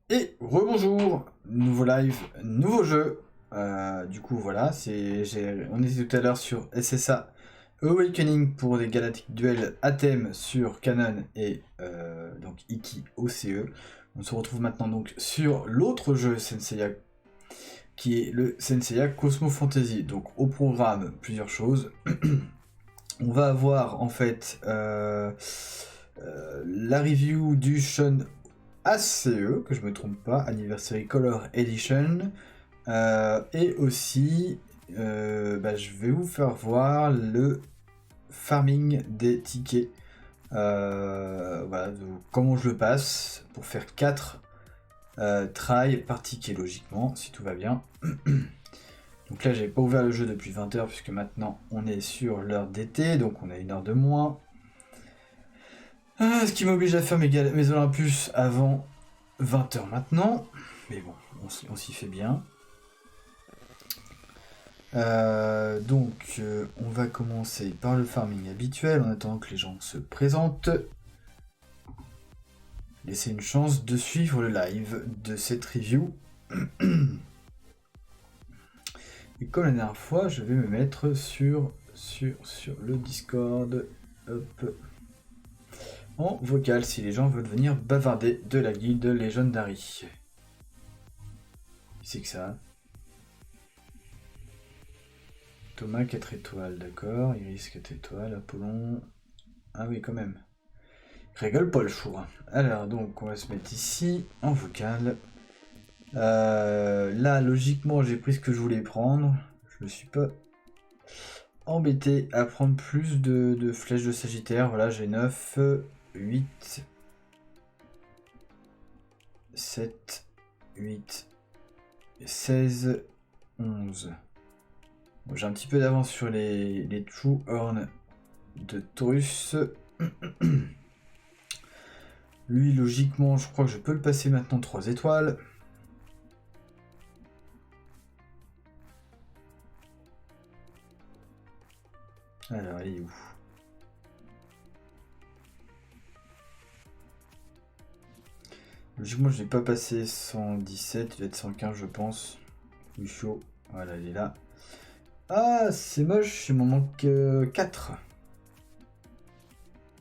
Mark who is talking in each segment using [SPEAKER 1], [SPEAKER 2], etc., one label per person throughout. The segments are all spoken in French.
[SPEAKER 1] Et rebonjour, nouveau live, nouveau jeu. Du coup voilà, on était tout à l'heure sur SSA Awakening pour des Galactic Duel à thème sur Canon et donc Iki OCE. On se retrouve maintenant donc sur l'autre jeu Senseiya qui est le Senseiya Cosmo Fantasy. Donc au programme plusieurs choses. On va avoir en fait la review du Shun ACE, que je me trompe pas, Anniversary Color Edition, et aussi je vais vous faire voir le farming des tickets, voilà, comment je le passe pour faire 4 tries par ticket logiquement, si tout va bien. Donc là j'ai pas ouvert le jeu depuis 20h puisque maintenant on est sur l'heure d'été, donc on a une heure de moins. Ce qui m'oblige à faire mes Olympus avant 20h maintenant. Mais bon, on s'y fait bien. Donc, on va commencer par le farming habituel en attendant que les gens se présentent. Laissez une chance de suivre le live de cette review. Et comme la dernière fois, je vais me mettre sur le Discord. Hop. En vocal si les gens veulent venir bavarder de la guilde Legendary. Qui c'est que ça? Thomas 4 étoiles, d'accord. Iris 4 étoiles, Apollon... Ah oui, quand même. Rigole pas le choix. Alors, donc, on va se mettre ici, en vocal. Là, logiquement, j'ai pris ce que je voulais prendre. Je me suis pas embêté à prendre plus de flèches de Sagittaire. Voilà, j'ai 9... 8, 7, 8, 16, 11. Bon, j'ai un petit peu d'avance sur les True Horn de Taurus. Lui, logiquement, je crois que je peux le passer maintenant 3 étoiles. Alors, il est où ? Logiquement, je n'ai pas passé 117, il va être 115, je pense. Du chaud. Voilà, il est là. Ah, c'est moche, il m'en manque 4.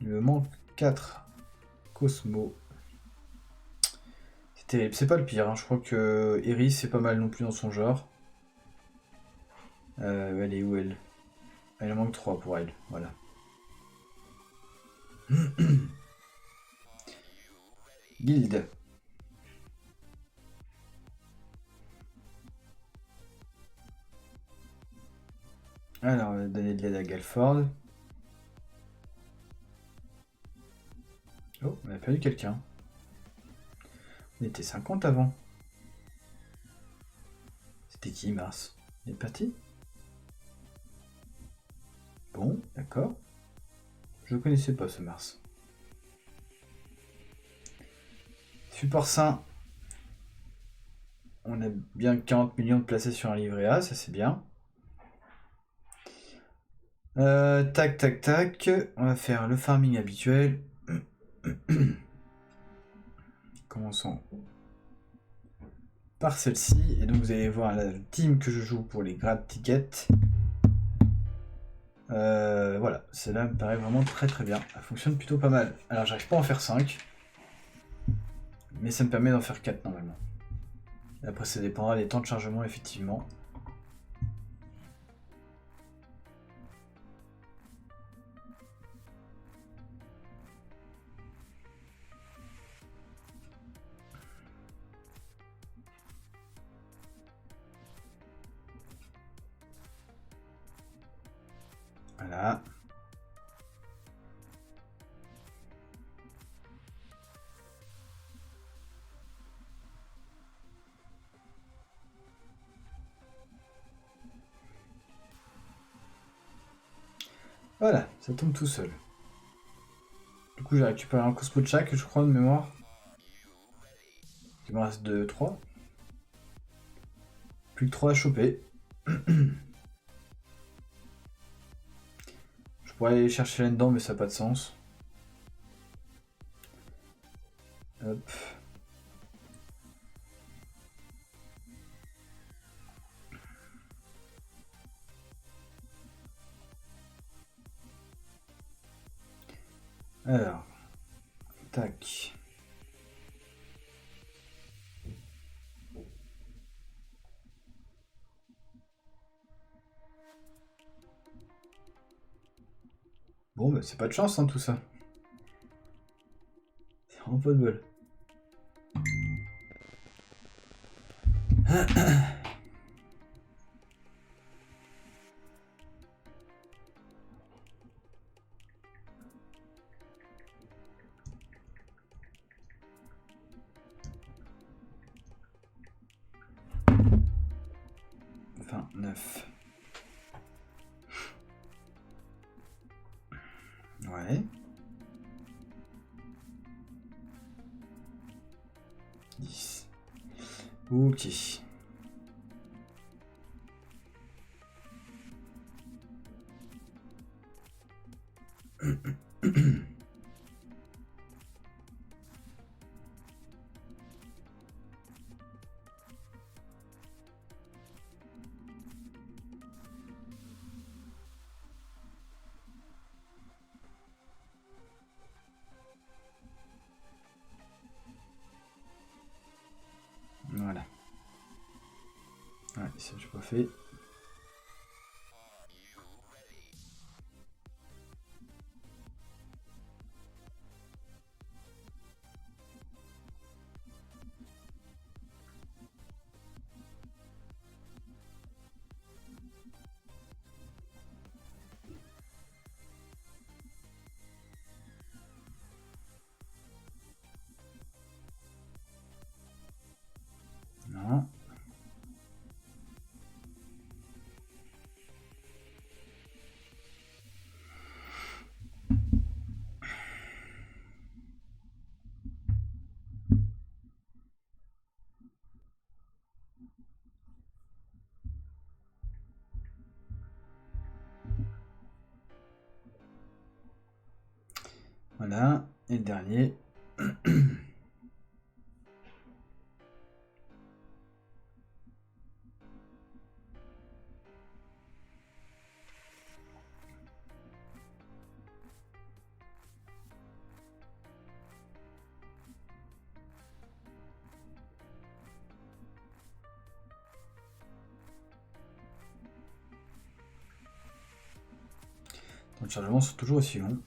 [SPEAKER 1] Il me manque 4. Cosmo. C'est terrible, c'est pas le pire. Hein. Je crois que Iris, c'est pas mal non plus dans son genre. Elle est où elle ? Il en manque 3 pour elle, voilà. Guilde. Alors, on va donner de l'aide à Galford. Oh, on a perdu quelqu'un. On était 50 avant. C'était qui, Mars? Il est parti? Bon, d'accord. Je connaissais pas ce Mars. Support sain. On a bien 40 millions de placés sur un livret A, ça c'est bien. Tac, tac, tac. On va faire le farming habituel. Commençons par celle-ci. Et donc vous allez voir la team que je joue pour les grab tickets. Voilà, celle-là me paraît vraiment très très bien. Elle fonctionne plutôt pas mal. Alors j'arrive pas à en faire 5. Mais ça me permet d'en faire 4 normalement. Et après ça dépendra des temps de chargement effectivement. Voilà. Voilà, ça tombe tout seul. Du coup j'ai récupéré un Cosmo de chaque, je crois, de mémoire. Il me reste 2, 3. Plus que 3 à choper. Je pourrais aller chercher là-dedans, mais ça n'a pas de sens. Hop. Alors. Tac. Bon, bah c'est pas de chance, hein, tout ça. C'est vraiment pas de bol. Enfin, 9. Ouais. 10. Ok. Voilà. Ouais, ça j'ai pas fait. Non. Voilà. Et le dernier. Les chargements sont toujours aussi longs.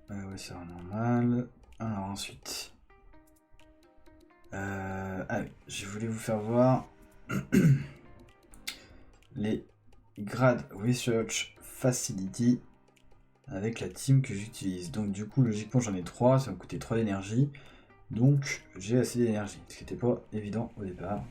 [SPEAKER 1] Ouais, c'est normal. Alors ensuite... allez, je voulais vous faire voir les grades Research Facility avec la team que j'utilise. Donc du coup, logiquement, j'en ai 3, ça va me coûter 3 d'énergie. Donc j'ai assez d'énergie, ce qui n'était pas évident au départ.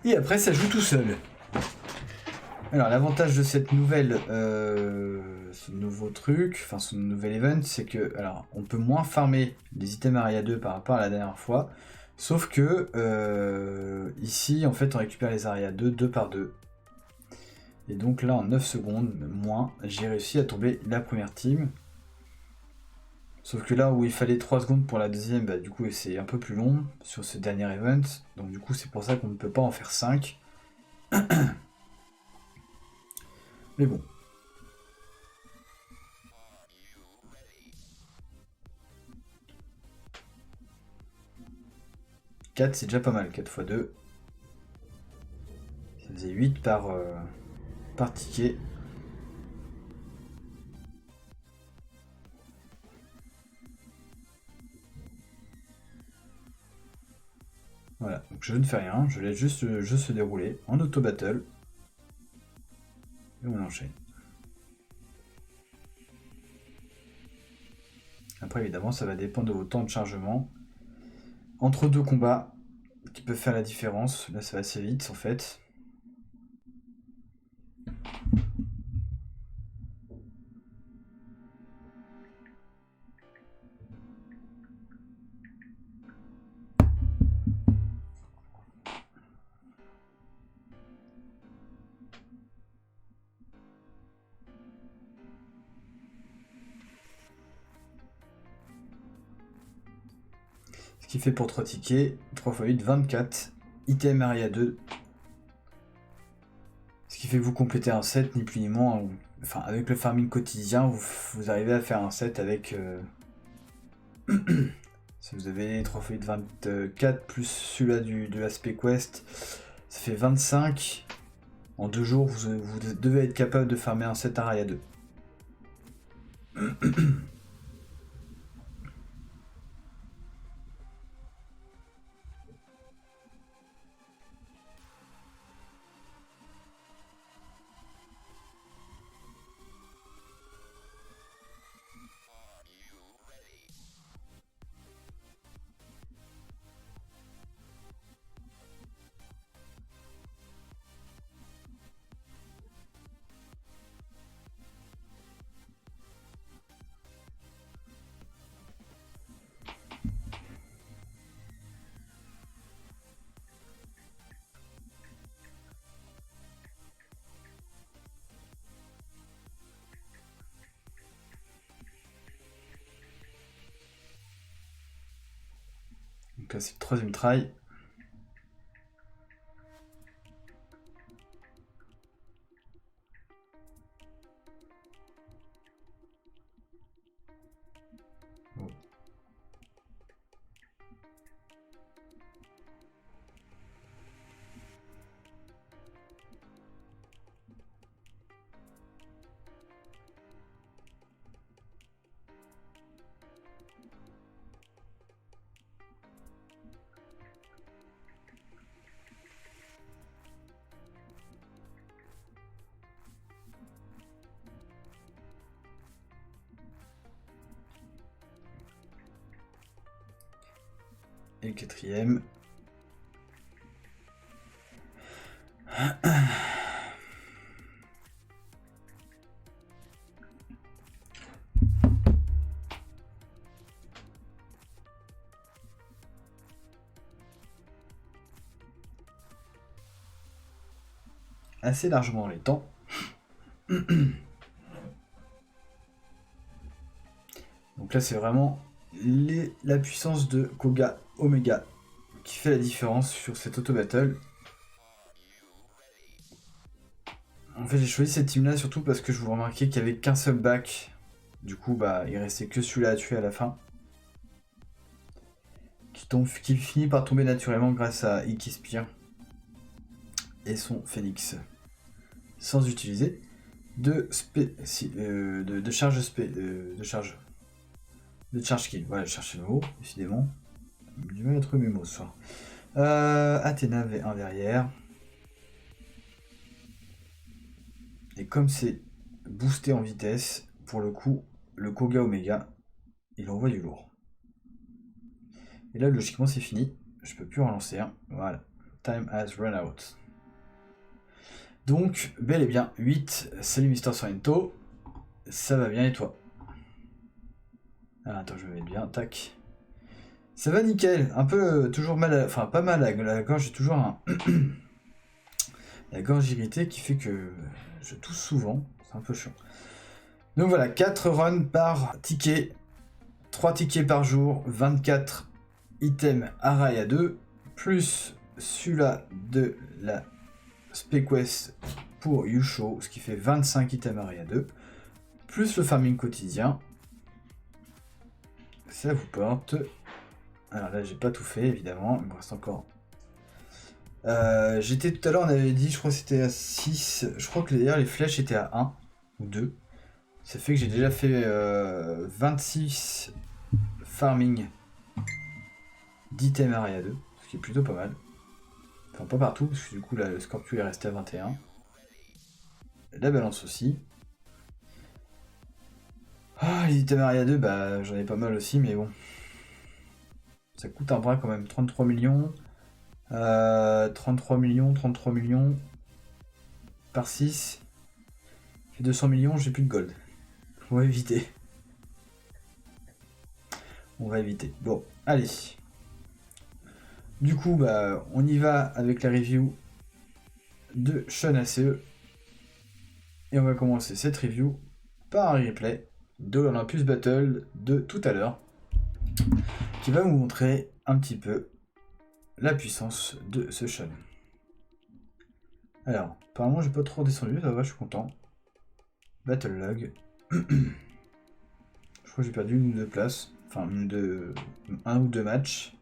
[SPEAKER 1] Et après, ça joue tout seul. Alors l'avantage de cette nouvelle, ce nouveau truc, enfin ce nouvel event, c'est que, alors, on peut moins farmer les items Aria 2 par rapport à la dernière fois, sauf que ici, en fait, on récupère les Aria 2 2 par 2. Et donc là, en 9 secondes, moins, j'ai réussi à tomber la première team. Sauf que là où il fallait 3 secondes pour la deuxième, bah, du coup c'est un peu plus long sur ce dernier event. Donc du coup c'est pour ça qu'on ne peut pas en faire 5. Mais bon. 4 c'est déjà pas mal, 4 x 2. Ça faisait 8 par ticket. Voilà, donc je ne fais rien, je laisse juste le jeu se dérouler en auto-battle. Et on enchaîne. Après évidemment ça va dépendre de vos temps de chargement. Entre deux combats, qui peuvent faire la différence, là ça va assez vite en fait. Ce qui fait pour 3 tickets, 3 x 8, 24. Item Aria 2. Ce qui fait que vous complétez un set, ni plus ni moins. Enfin, avec le farming quotidien, vous arrivez à faire un set avec... si vous avez 3 x 8, 24, plus celui-là de l'aspect quest, ça fait 25. En 2 jours, vous devez être capable de farmer un set Aria 2. Donc là c'est le troisième try. Et le quatrième. Assez largement les temps. Donc là c'est vraiment la puissance de Koga Omega qui fait la différence sur cette auto-battle. En fait j'ai choisi cette team là surtout parce que je vous remarquais qu'il n'y avait qu'un seul back. Du coup bah il restait que celui-là à tuer à la fin. Qui finit par tomber naturellement grâce à Ikki Spear. et son Phoenix. Sans utiliser de charge kill. Voilà, je cherchais le mot, décidément. J'ai du mal à trouver mes mots ce soir. Athéna V1 derrière. Et comme c'est boosté en vitesse, pour le coup, le Koga Omega, il envoie du lourd. Et là, logiquement, c'est fini. Je peux plus relancer. Hein. Voilà. Time has run out. Donc, bel et bien, 8. Salut Mister Sorrento. Ça va bien et toi? Ah, attends, je vais mettre bien. Tac. Ça va nickel. Un peu, toujours mal enfin, pas mal à la gorge. J'ai toujours la gorge irritée qui fait que je tousse souvent. C'est un peu chiant. Donc voilà, 4 runs par ticket. 3 tickets par jour. 24 items Araya 2. Plus celui-là de la Spequest pour Yusho, ce qui fait 25 items Araya 2, plus le farming quotidien, ça vous porte. Alors là, j'ai pas tout fait évidemment, il me reste encore. J'étais tout à l'heure, on avait dit, je crois que c'était à 6, je crois que d'ailleurs les flèches étaient à 1 ou 2. Ça fait que j'ai déjà fait 26 farming d'items Araya 2, ce qui est plutôt pas mal. Enfin, pas partout, parce que du coup, là, le Scorpio est resté à 21. La balance aussi. Ah, les items Araya 2, bah, j'en ai pas mal aussi, mais bon. Ça coûte un bras quand même. 33 millions. 33 millions, 33 millions. Par 6. Fait 200 millions, j'ai plus de gold. On va éviter. On va éviter. Bon, allez. Du coup, bah, on y va avec la review de Sean ACE. Et on va commencer cette review par un replay de l'Olympus Battle de tout à l'heure, qui va vous montrer un petit peu la puissance de ce Sean. Alors, apparemment j'ai pas trop descendu, ça va, je suis content. Battle log. Je crois que j'ai perdu une ou deux places. Enfin, un ou deux matchs.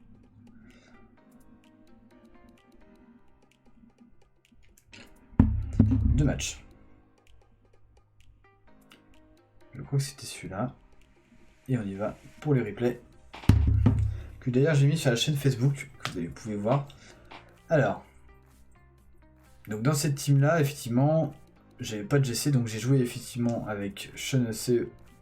[SPEAKER 1] Deux matchs. Je crois que c'était celui-là. Et on y va pour les replays. Que d'ailleurs j'ai mis sur la chaîne Facebook, que vous pouvez voir. Alors. Donc dans cette team-là, effectivement, j'avais pas de GC, donc j'ai joué effectivement avec Sean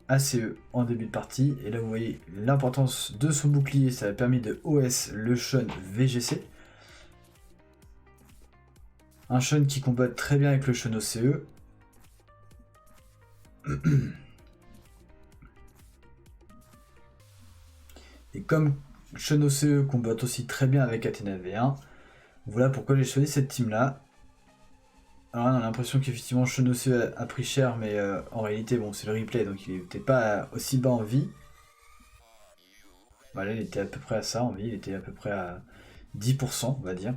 [SPEAKER 1] ACE en début de partie. Et là vous voyez l'importance de son bouclier, ça a permis de OS le Sean VGC. Un Sean qui combat très bien avec le Sean OCE. Et comme Sean OCE combat aussi très bien avec Athéna V1, voilà pourquoi j'ai choisi cette team là. Alors là, on a l'impression qu'effectivement Sean OCE a pris cher, mais en réalité bon c'est le replay, donc il n'était pas aussi bas en vie. Voilà, il était à peu près à ça en vie, il était à peu près à 10% on va dire.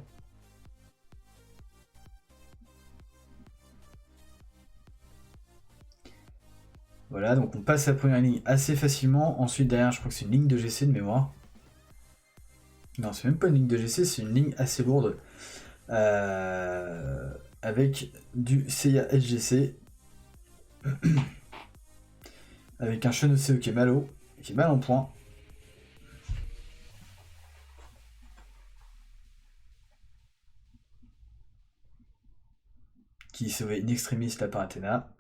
[SPEAKER 1] Voilà, donc on passe la première ligne assez facilement. Ensuite, derrière, je crois que c'est une ligne de GC de mémoire. Non, c'est même pas une ligne de GC, c'est une ligne assez lourde. Avec du Seiya SGC. Avec un Sean OCE qui est mal haut, qui est mal en point. Qui sauvé in extremis là par Athéna.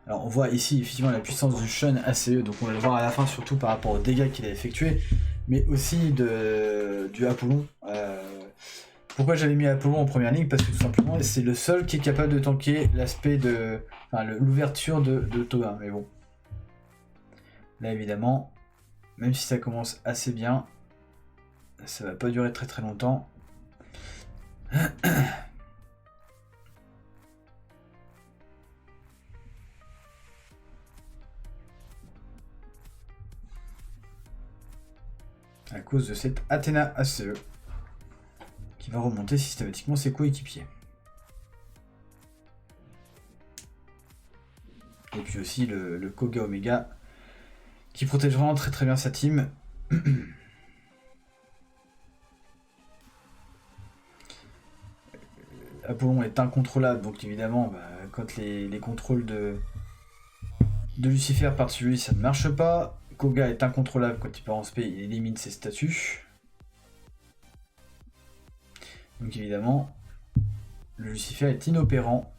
[SPEAKER 1] Alors on voit ici effectivement la puissance du Sean ACE, donc on va le voir à la fin surtout par rapport aux dégâts qu'il a effectués, mais aussi du Apollon. Pourquoi j'avais mis Apollon en première ligne? Parce que tout simplement c'est le seul qui est capable de tanker l'aspect de. Enfin l'ouverture de Toga, mais bon. Là évidemment, même si ça commence assez bien, ça va pas durer très très longtemps. À cause de cette Athéna ACE qui va remonter systématiquement ses coéquipiers. Et puis aussi le Koga Omega qui protège vraiment très très bien sa team. Apollon est incontrôlable, donc évidemment, quand les contrôles de Lucifer partent sur lui, ça ne marche pas. Koga est incontrôlable quand il part en spé, il élimine ses statuts. Donc évidemment, le Lucifer est inopérant.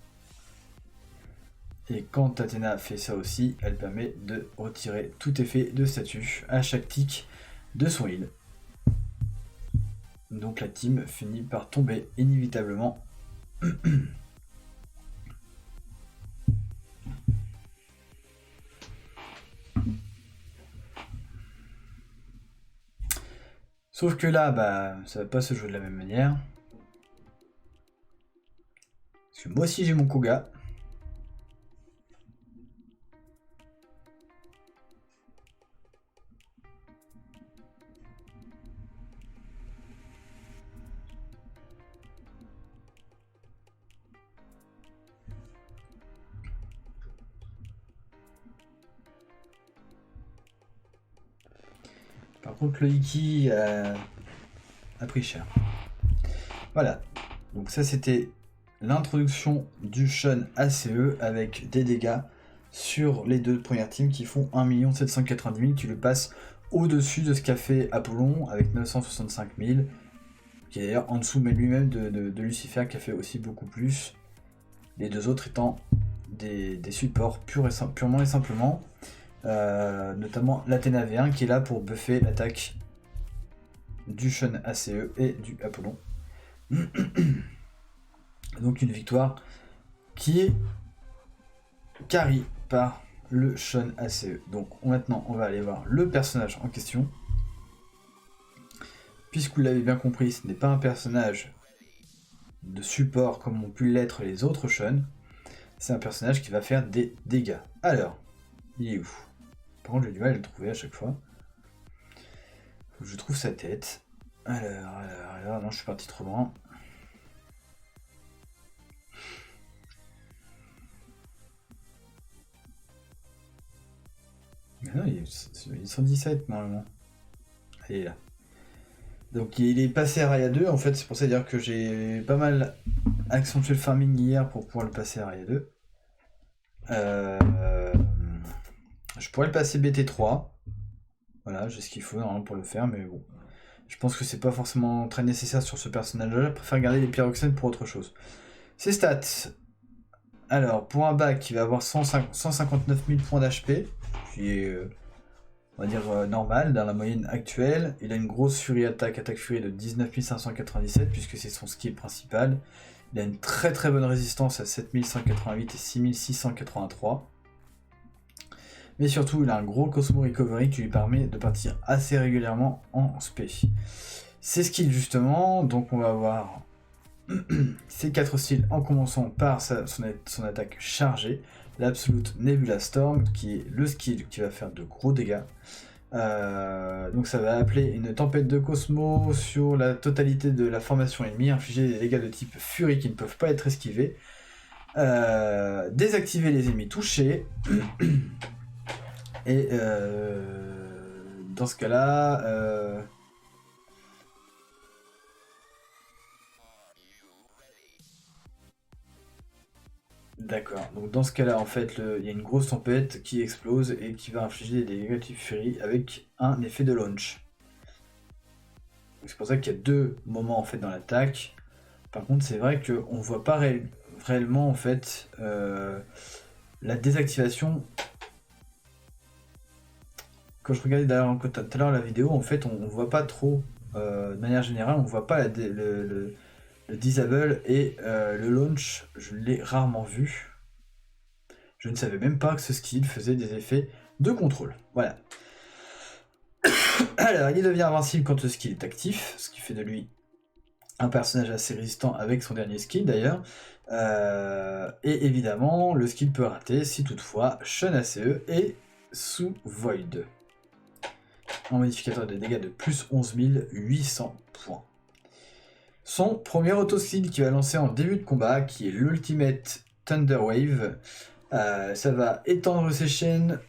[SPEAKER 1] Et quand Athéna fait ça aussi, elle permet de retirer tout effet de statut à chaque tic de son heal. Donc la team finit par tomber inévitablement. Sauf que là, ça va pas se jouer de la même manière. Parce que moi aussi j'ai mon Koga. Par contre, le Iki a pris cher. Voilà. Donc ça, c'était l'introduction du Shun ACE avec des dégâts sur les deux premières teams qui font 1 790 000, qui le passent au-dessus de ce qu'a fait Apollon avec 965 000, qui est d'ailleurs en dessous mais lui-même de Lucifer qui a fait aussi beaucoup plus. Les deux autres étant des supports purement et simplement. Notamment l'Athéna V1 qui est là pour buffer l'attaque du Shun ACE et du Apollon. Donc une victoire qui est carry par le Shun ACE. Donc maintenant on va aller voir le personnage en question. Puisque vous l'avez bien compris, ce n'est pas un personnage de support comme ont pu l'être les autres Shun. C'est un personnage qui va faire des dégâts. Alors, il est où ? Par contre, j'ai du mal à le trouver à chaque fois. Faut que je trouve sa tête. Alors, non, je suis parti trop loin. Mais non, il est 117 normalement. Il est là. Donc il est passé à Raya 2, en fait, c'est pour ça dire que j'ai pas mal accentué le farming hier pour pouvoir le passer à Raya 2. Je pourrais le passer BT3. Voilà, j'ai ce qu'il faut normalement pour le faire, mais bon. Je pense que c'est pas forcément très nécessaire sur ce personnage-là. Je préfère garder les pyroxènes pour autre chose. Ses stats. Alors, pour un bac, il va avoir 159 000 points d'HP, qui est, on va dire, normal dans la moyenne actuelle. Il a une grosse furie attaque furie de 19 597, puisque c'est son skill principal. Il a une très très bonne résistance à 7188 et 6683. Mais surtout, il a un gros Cosmo Recovery qui lui permet de partir assez régulièrement en spé. Ses skills justement, donc on va avoir ces 4 styles en commençant par son attaque chargée, l'Absolute Nebula Storm, qui est le skill qui va faire de gros dégâts. Donc ça va appeler une tempête de Cosmo sur la totalité de la formation ennemie, infliger des dégâts de type furie qui ne peuvent pas être esquivés, désactiver les ennemis touchés, et dans ce cas-là, d'accord, donc dans ce cas-là, en fait, il y a une grosse tempête qui explose et qui va infliger des dégâts de type furie avec un effet de launch. C'est pour ça qu'il y a deux moments en fait dans l'attaque. Par contre, c'est vrai qu'on ne voit pas réellement en fait la désactivation. Quand je regardais d'ailleurs tout à l'heure la vidéo, en fait, on voit pas trop, de manière générale, on voit pas le disable et le launch, je l'ai rarement vu. Je ne savais même pas que ce skill faisait des effets de contrôle. Voilà. Alors, il devient invincible quand le skill est actif, ce qui fait de lui un personnage assez résistant avec son dernier skill d'ailleurs. Et évidemment, le skill peut rater si toutefois Shun ACE est sous Void. Un modificateur de dégâts de plus 11 800 points. Son premier auto-skill qui va lancer en début de combat, qui est l'Ultimate Thunder Wave, ça va étendre ses chaînes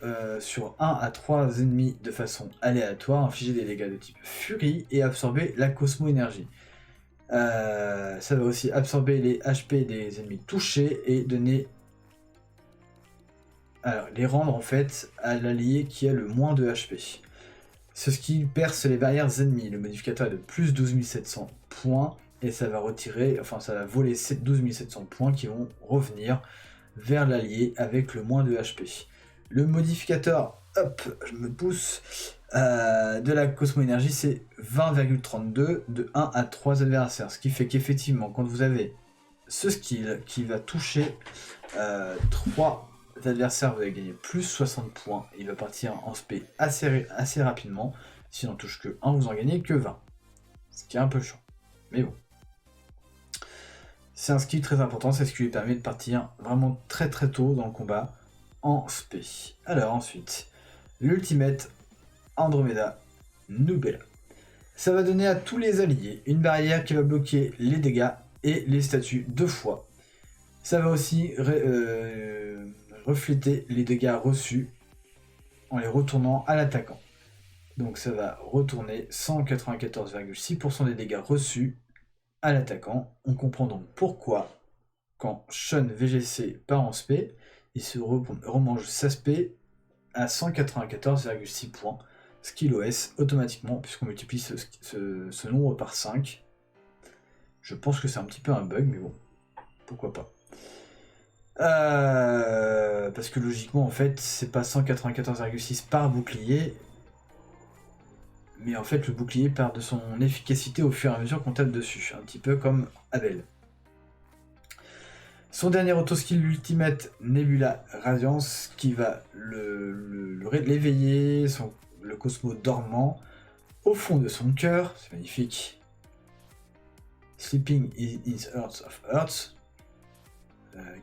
[SPEAKER 1] sur 1 à 3 ennemis de façon aléatoire, infliger des dégâts de type furie et absorber la Cosmo Énergie. Ça va aussi absorber les HP des ennemis touchés et donner... Alors, les rendre en fait à l'allié qui a le moins de HP. Ce skill perce les barrières ennemies. Le modificateur est de plus 12 700 points et ça va retirer, enfin ça va voler 12 700 points qui vont revenir vers l'allié avec le moins de HP. Le modificateur, hop, je me pousse, de la Cosmo Énergie, c'est 20,32 de 1 à 3 adversaires. Ce qui fait qu'effectivement, quand vous avez ce skill qui va toucher 3 adversaires, vous allez gagner plus 60 points. Il va partir en spé assez rapidement. S'il n'en touche que 1, vous en gagnez que 20. Ce qui est un peu chiant. Mais bon. C'est un skill très important, c'est ce qui lui permet de partir vraiment très très tôt dans le combat en spé. Alors ensuite, l'ultimate Andromeda Nubella. Ça va donner à tous les alliés une barrière qui va bloquer les dégâts et les statuts 2 fois. Ça va aussi refléter les dégâts reçus en les retournant à l'attaquant. Donc ça va retourner 194,6% des dégâts reçus à l'attaquant. On comprend donc pourquoi quand Shun VGC part en spé, il se remange sa spé à 194,6 points, skill OS automatiquement, puisqu'on multiplie ce nombre par 5. Je pense que c'est un petit peu un bug, mais bon, pourquoi pas. Parce que logiquement, en fait, c'est pas 194,6 par bouclier, mais en fait, le bouclier perd de son efficacité au fur et à mesure qu'on tape dessus, un petit peu comme Abel. Son dernier auto-skill, l'Ultimate Nebula Radiance, qui va l'éveiller, le Cosmo dormant, au fond de son cœur, c'est magnifique. Sleeping is Earth of Earth,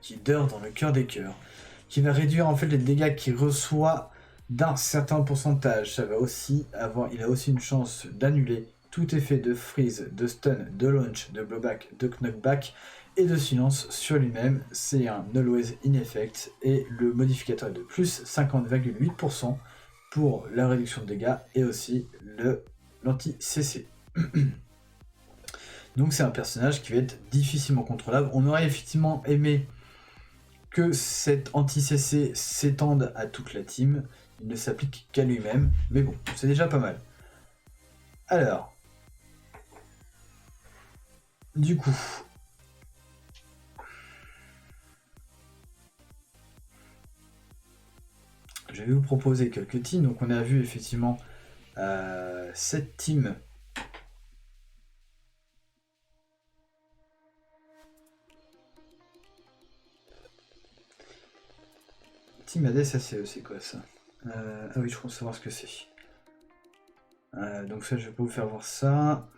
[SPEAKER 1] qui dort dans le cœur des cœurs, qui va réduire en fait les dégâts qu'il reçoit d'un certain pourcentage. Ça va aussi il a aussi une chance d'annuler tout effet de freeze, de stun, de launch, de blowback, de knockback et de silence sur lui-même. C'est un always in effect et le modificateur est de plus 50,8% pour la réduction de dégâts et aussi l'anti-CC. Donc c'est un personnage qui va être difficilement contrôlable. On aurait effectivement aimé que cet anti-CC s'étende à toute la team. Il ne s'applique qu'à lui-même, mais bon, c'est déjà pas mal. Alors, du coup, je vais vous proposer quelques teams. Donc on a vu effectivement cette team. Team ADSACE, c'est quoi ça? Ah oui, je pense savoir ce que c'est. Donc ça, je vais pas vous faire voir ça.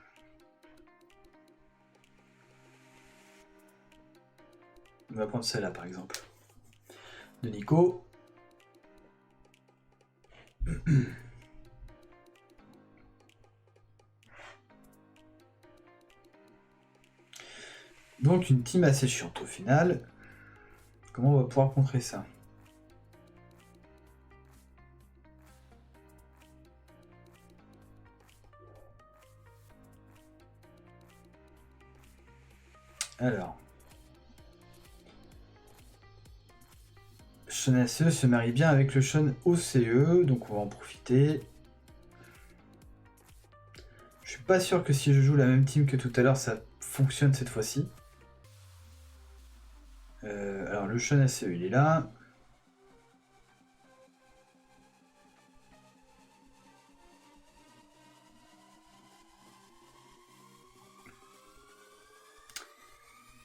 [SPEAKER 1] On va prendre celle-là par exemple. De Nico. Donc une team assez chiante au final. Comment on va pouvoir contrer ça? Alors. Shun SE se marie bien avec le Shun OCE, donc on va en profiter. Je suis pas sûr que si je joue la même team que tout à l'heure, ça fonctionne cette fois-ci. Alors le Shun SE, il est là.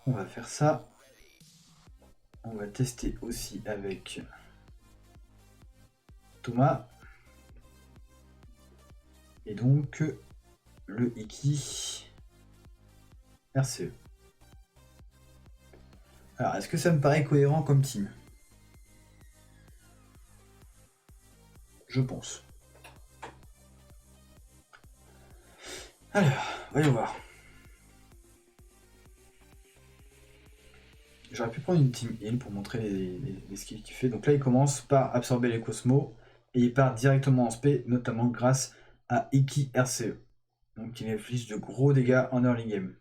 [SPEAKER 1] On va faire ça. On va tester aussi avec Thomas. Et donc le Iki RCE. Alors, est-ce que ça me paraît cohérent comme team? Je pense. Alors, voyons voir. J'aurais pu prendre une team heal pour montrer les skills qu'il fait. Donc là, il commence par absorber les cosmos et il part directement en spé, notamment grâce à Iki RCE. Donc il inflige de gros dégâts en early game.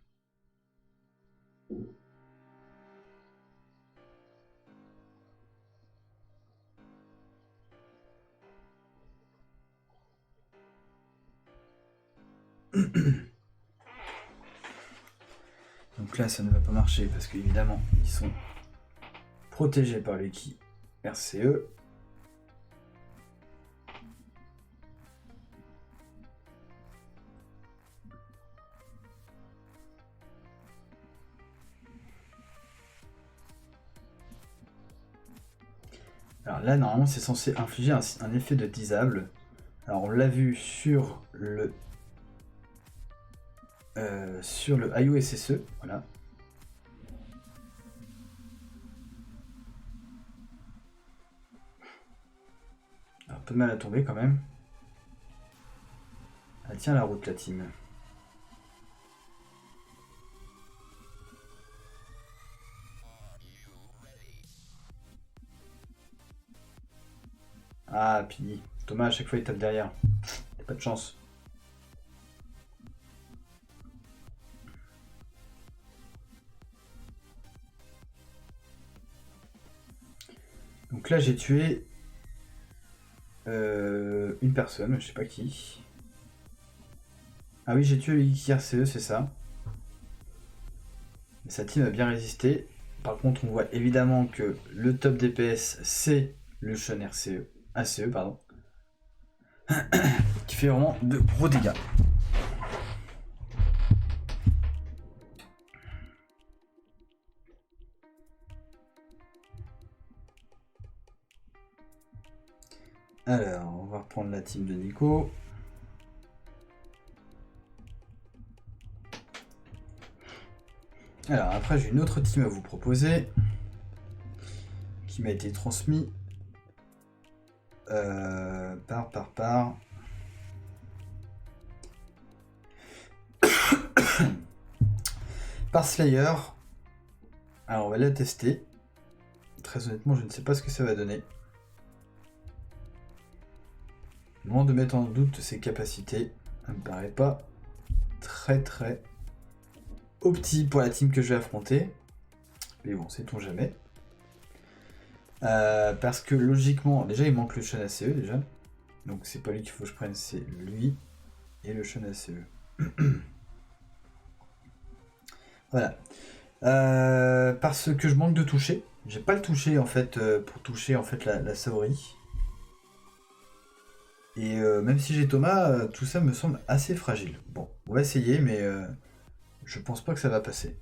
[SPEAKER 1] Donc là, ça ne va pas marcher parce qu'évidemment, ils sont protégés par l'équipe RCE. Alors là, normalement, c'est censé infliger un effet de disable. Alors on l'a vu sur le IOSSE, voilà. Un peu de mal à tomber quand même. Elle tient la route, la team. Ah, puis Thomas, à chaque fois, il tape derrière. T'as pas de chance. Donc là, j'ai tué une personne, je sais pas qui. Ah oui, j'ai tué le XRCE, c'est ça. Et sa team a bien résisté. Par contre, on voit évidemment que le top DPS, c'est le Sean RCE. ACE, pardon. Qui fait vraiment de gros dégâts. Alors, on va reprendre la team de Nico. Alors, après, j'ai une autre team à vous proposer qui m'a été transmise par Slayer. Alors, on va la tester. Très honnêtement, je ne sais pas ce que ça va donner. Loin de mettre en doute ses capacités, ça me paraît pas très opti pour la team que je vais affronter. Mais bon, sait-on jamais. Parce que logiquement, déjà il manque le Sean ACE déjà. Donc c'est pas lui qu'il faut que je prenne, c'est lui et le Sean ACE. Voilà. Parce que je manque de toucher. J'ai pas le toucher en fait pour toucher en fait la Saori. Et même si j'ai Thomas, tout ça me semble assez fragile. Bon, on va essayer, mais je pense pas que ça va passer.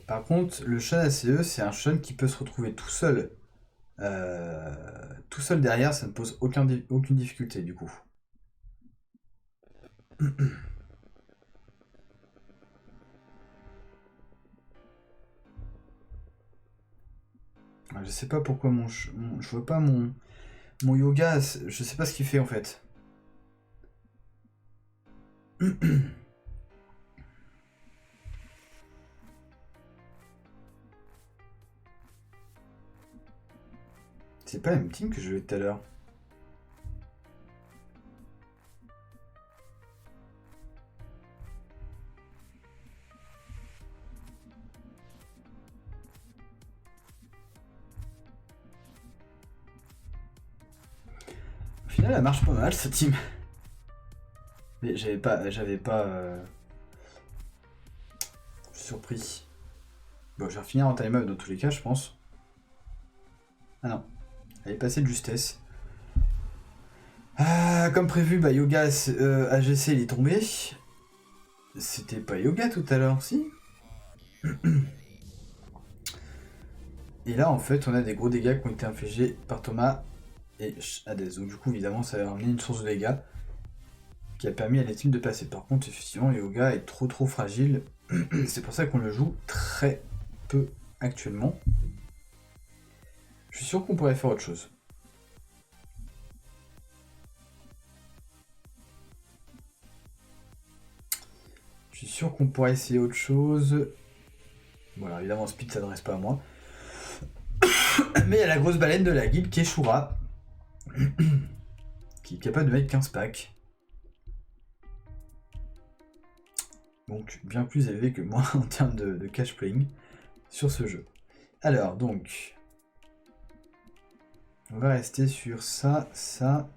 [SPEAKER 1] Par contre, le Sean ACE, c'est un Sean qui peut se retrouver tout seul. Tout seul derrière, ça ne pose aucune difficulté du coup. Je sais pas pourquoi je vois pas mon yoga, je sais pas ce qu'il fait en fait. C'est pas la même team que je jouais tout à l'heure. Au final, elle marche pas mal cette team. Mais j'avais pas. Je suis surpris. Bon, je vais finir en time-up dans tous les cas, je pense. Ah non. Elle est passée de justesse. Comme prévu, bah Yoga AGC il est tombé. C'était pas Yoga tout à l'heure, si. Et là, en fait, on a des gros dégâts qui ont été infligés par Thomas et Hades. Donc, du coup, évidemment, ça a amené une source de dégâts qui a permis à la team de passer. Par contre, effectivement, Yoga est trop fragile. C'est pour ça qu'on le joue très peu actuellement. Je suis sûr qu'on pourrait faire autre chose. Je suis sûr qu'on pourrait essayer autre chose. Bon, alors évidemment, Speed s'adresse pas à moi. Mais il y a la grosse baleine de la guilde qui est Shura. Qui est capable de mettre 15 packs. Donc bien plus élevé que moi en termes de cash playing sur ce jeu. Alors donc, on va rester sur ça, ça.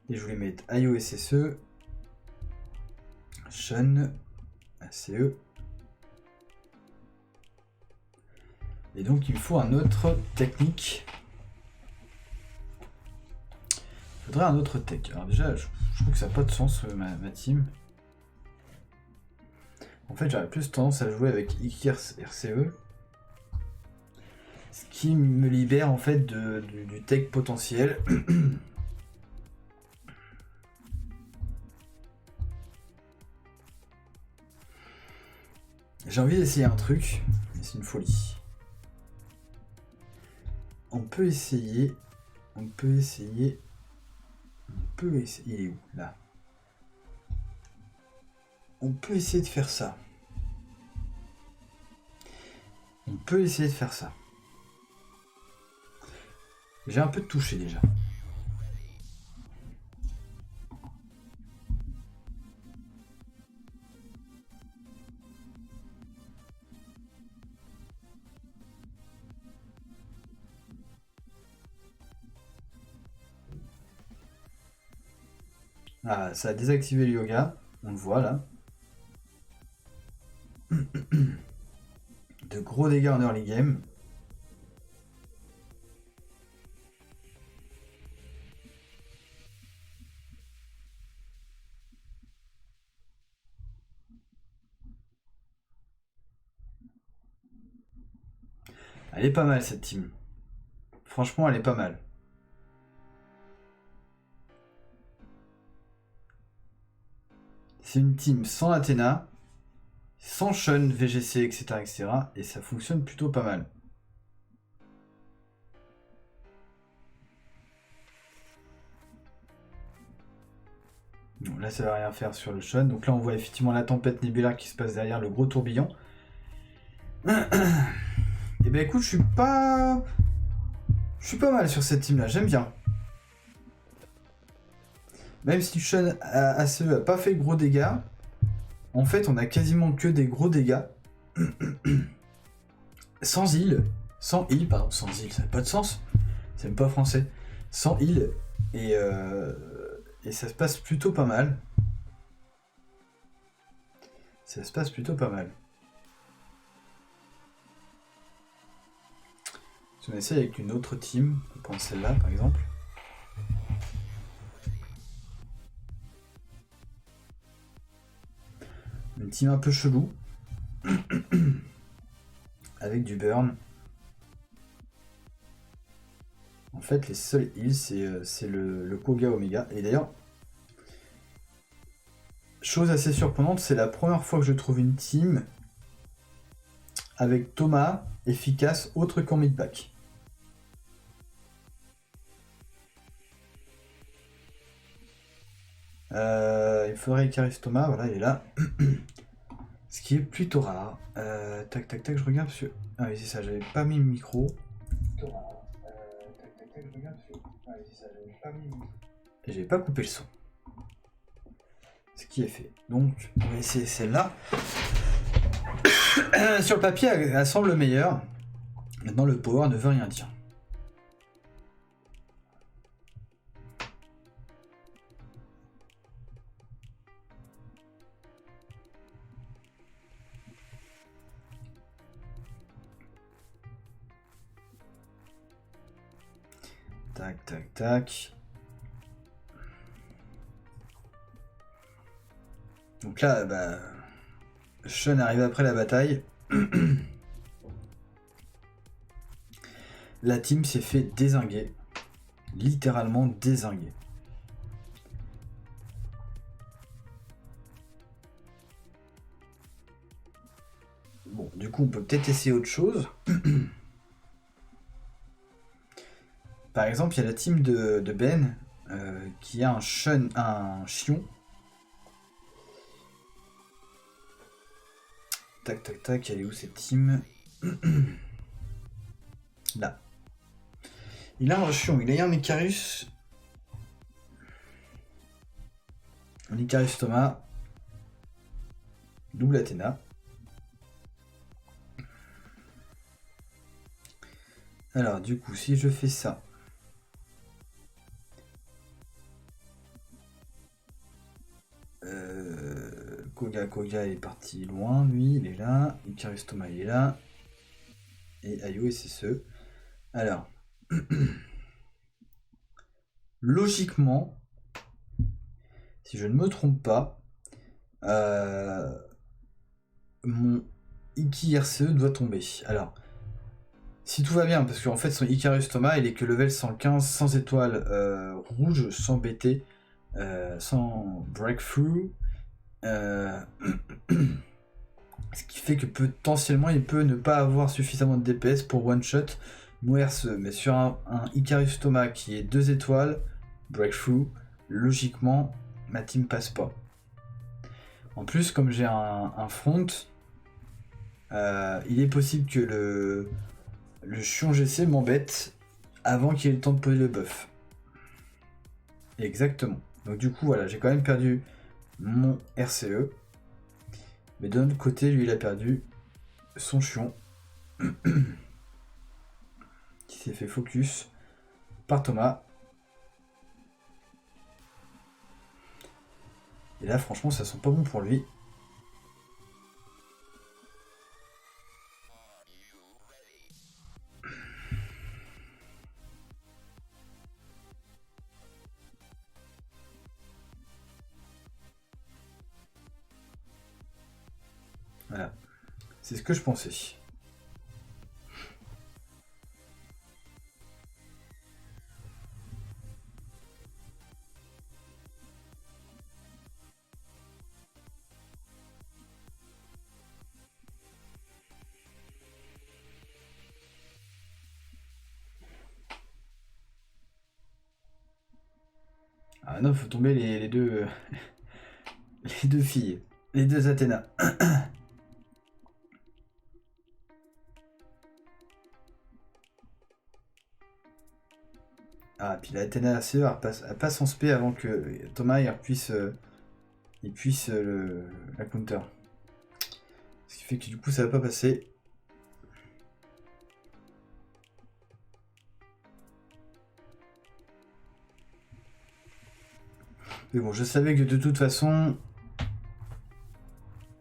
[SPEAKER 1] Et je voulais mettre IO SSE, Shun, ACE. Et donc il me faut un autre technique. Il faudrait un autre tech. Alors déjà, je trouve que ça n'a pas de sens ma team. En fait, j'aurais plus tendance à jouer avec Ikir RCE. Ce qui me libère en fait du tech potentiel. J'ai envie d'essayer un truc, mais c'est une folie. On peut essayer. Il est où là? On peut essayer de faire ça. J'ai un peu de touché déjà. Ah, ça a désactivé le yoga. On le voit là. De gros dégâts en early game. Elle est pas mal cette team. Franchement, elle est pas mal. C'est une team sans Athéna, sans Shun, VGC, etc., etc. Et ça fonctionne plutôt pas mal. Bon, là, ça va rien faire sur le Shun. Donc là, on voit effectivement la tempête Nebula qui se passe derrière le gros tourbillon. Et ben écoute, je suis pas mal sur cette team là, j'aime bien. Même si Shun ACE a pas fait gros dégâts, en fait on a quasiment que des gros dégâts. Sans heal, pardon, sans heal, ça n'a pas de sens, c'est même pas français. Sans heal, et ça se passe plutôt pas mal. Si on essaie avec une autre team, on prend celle-là par exemple. Une team un peu chelou. Avec du burn. En fait, les seuls heals, c'est le Koga Omega. Et d'ailleurs, chose assez surprenante, c'est la première fois que je trouve une team avec Thomas efficace autre qu'en mid-pack. Il faudrait qu'il arrive Thomas, voilà, il est là. Ce qui est plutôt rare. Tac, je regarde parce que... Ah oui, c'est ça, j'avais pas mis le micro. Thomas, tac, je regarde parce que... Ah oui, c'est ça, j'avais pas mis le micro. Et j'avais pas coupé le son. Ce qui est fait. Donc, on va essayer celle-là. Sur le papier, elle semble meilleure. Maintenant, le power ne veut rien dire. Tac. Donc là, bah... Shun arrive après la bataille. La team s'est fait dézinguer. Littéralement dézinguer. Bon, du coup, on peut peut-être essayer autre chose. Par exemple, il y a la team de Ben qui a un chion. Tac tac tac, elle est où cette team? Là. Il a un chion, il a un Icarus. Un Icarus Thomas. Double Athéna. Alors du coup, si je fais ça. Koga est parti loin, lui, il est là. Icarus Thomas, il est là. Et Ayo et c'est ce. Alors. Logiquement, si je ne me trompe pas, mon Iki RCE doit tomber. Alors, si tout va bien, parce qu'en fait son Icarus Thomas, il est que level 115, sans étoile rouge, sans BT, sans breakthrough. Ce qui fait que potentiellement il peut ne pas avoir suffisamment de DPS pour one shot mon RCE. Mais sur un Icarus Thomas qui est 2 étoiles, breakthrough, logiquement ma team passe pas. En plus, comme j'ai un front, il est possible que le chion GC m'embête avant qu'il ait le temps de poser le buff. Exactement. Donc du coup, voilà, j'ai quand même perdu mon RCE. Mais d'un autre côté, lui, il a perdu son chion. Qui s'est fait focus par Thomas. Et là, franchement, ça sent pas bon pour lui. Voilà. C'est ce que je pensais. Ah non, faut tomber les deux... les deux filles. Les deux Athéna. Ah, puis la Athéna RCE, elle passe en spé avant que Thomas il puisse la counter. Ce qui fait que du coup ça va pas passer. Mais bon, je savais que de toute façon,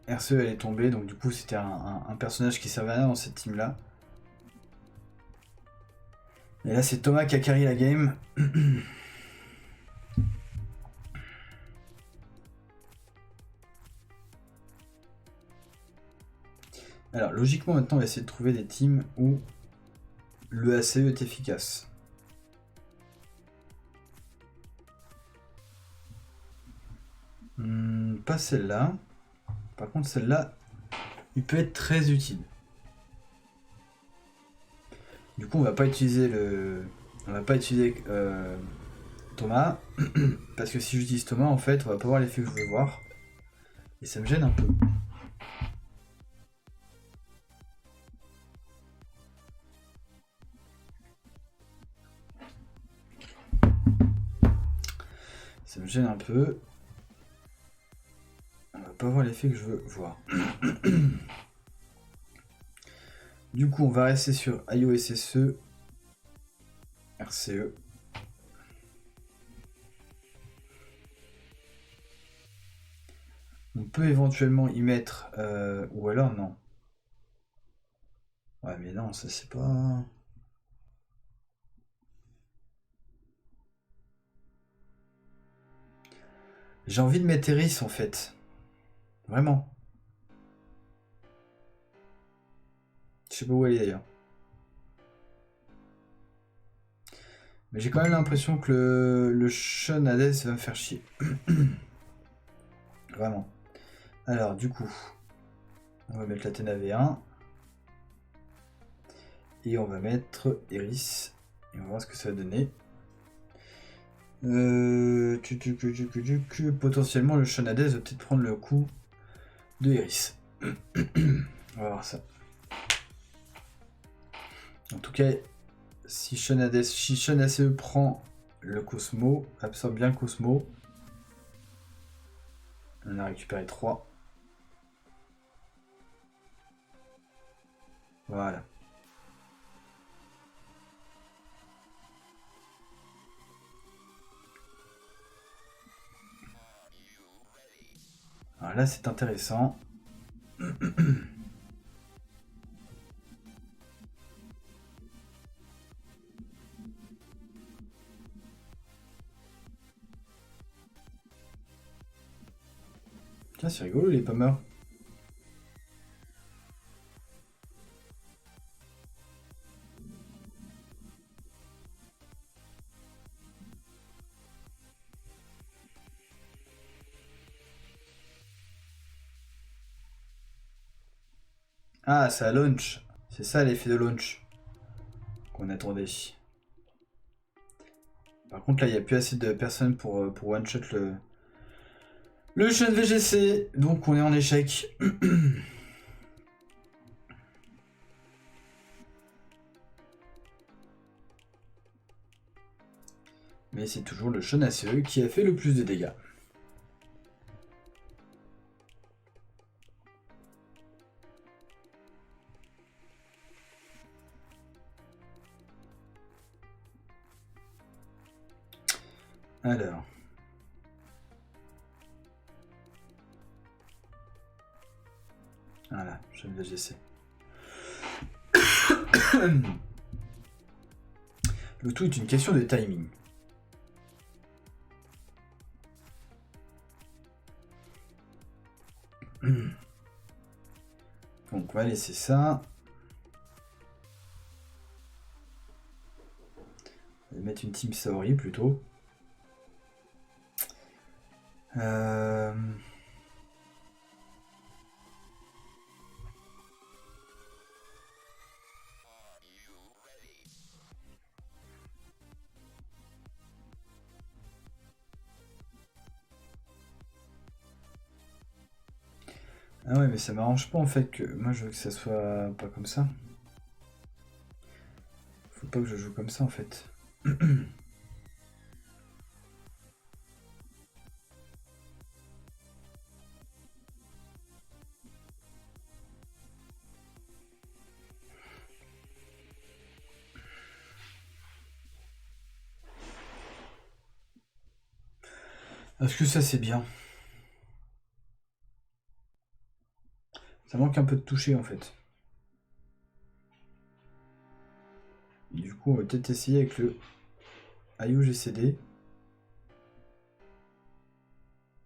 [SPEAKER 1] RCE elle est tombée, donc du coup c'était un personnage qui servait à rien dans cette team là. Et là c'est Thomas qui a carry la game. Alors logiquement maintenant on va essayer de trouver des teams où le ACE est efficace. Pas celle-là. Par contre celle-là, il peut être très utile. Du coup on va pas utiliser Thomas. Parce que si j'utilise Thomas en fait on va pas voir l'effet que je veux voir. Et ça me gêne un peu. Ça me gêne un peu. On va pas voir l'effet que je veux voir. Du coup, on va rester sur IO SSE, RCE. On peut éventuellement y mettre... ou alors non. Ouais, mais non, ça c'est pas... J'ai envie de mettre Eris en fait. Vraiment. Je sais pas où elle est d'ailleurs. Mais j'ai quand même l'impression que le Sean Hades va me faire chier. Vraiment. Alors du coup, on va mettre l'Athéna V1. Et on va mettre Eris. Et on va voir ce que ça va donner. Potentiellement le Shonades va peut-être prendre le coup de Iris. On va voir ça. En tout cas, si Shonase prend le Cosmo, absorbe bien le Cosmo. On a récupéré 3. Voilà. Alors là, c'est intéressant. Tiens, c'est rigolo, il est pas mort. Ah, ça launch. C'est ça l'effet de launch qu'on attendait. Par contre, là, il n'y a plus assez de personnes pour one-shot le jeune VGC. Donc, on est en échec. Mais c'est toujours le Shonase qui a fait le plus de dégâts. Alors. Voilà, je vais VGC. Le tout est une question de timing. Donc on va laisser ça. On va mettre une team Saori plutôt. Ah ouais, mais ça m'arrange pas en fait que moi je veux que ça soit pas comme ça. Faut pas que je joue comme ça en fait. Est-ce que ça c'est bien? Ça manque un peu de toucher en fait. Du coup, on va peut-être essayer avec le Ayu GCD.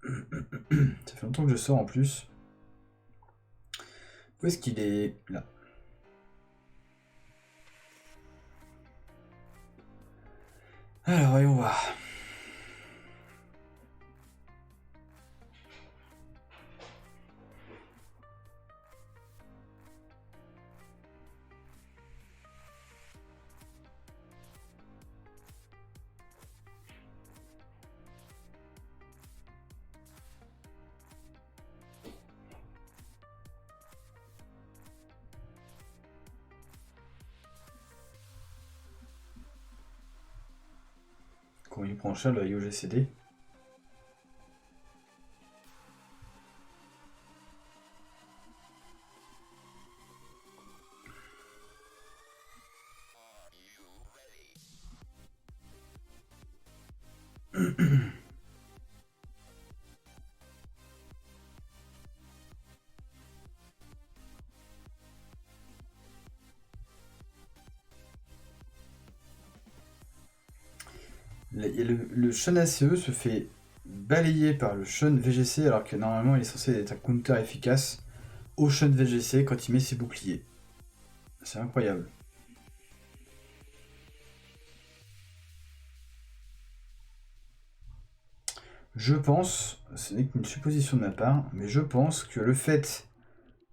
[SPEAKER 1] Ça fait longtemps que je sors en plus. Où est-ce qu'il est? Là. Alors, voyons voir. Quand il prend cher le Ayu GCD. Le Shun ACE se fait balayer par le Shun VGC alors que normalement il est censé être un counter efficace au Shun VGC quand il met ses boucliers. C'est incroyable. Je pense, ce n'est qu'une supposition de ma part, mais je pense que le fait...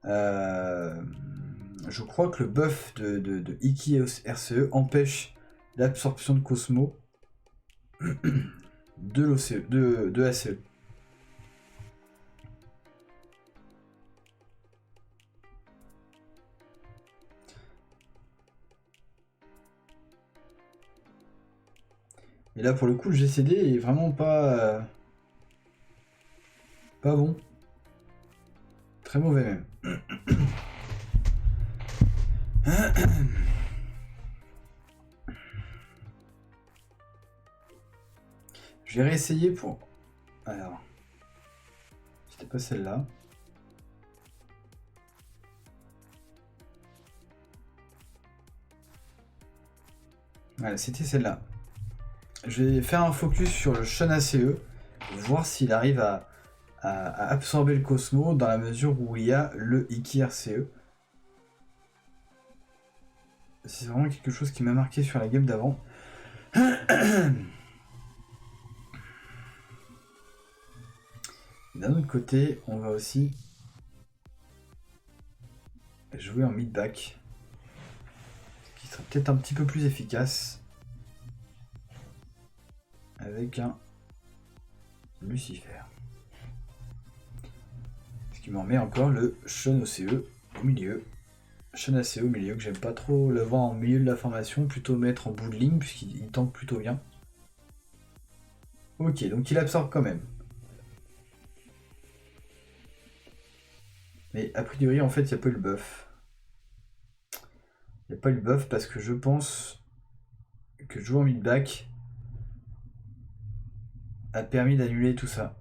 [SPEAKER 1] je crois que le buff de Iki RCE empêche l'absorption de Cosmo de l'OCE, de ACE. Et là pour le coup le GCD est vraiment pas bon. Très mauvais même. Je vais réessayer pour... Alors... C'était pas celle-là. Voilà, c'était celle-là. Je vais faire un focus sur le Shun ACE, voir s'il arrive à absorber le Cosmo dans la mesure où il y a le Iki RCE. C'est vraiment quelque chose qui m'a marqué sur la game d'avant. D'un autre côté, on va aussi jouer en mid-back, ce qui sera peut-être un petit peu plus efficace avec un Lucifer. Ce qui m'en met encore le Shun OCE au milieu. Shun ACE au milieu, que j'aime pas trop le voir en milieu de la formation, plutôt mettre en bout de ligne, puisqu'il tank plutôt bien. Ok, donc il absorbe quand même. Mais a priori, en fait, il n'y a pas eu le buff. Il n'y a pas eu le buff parce que je pense que jouer en mid-back a permis d'annuler tout ça.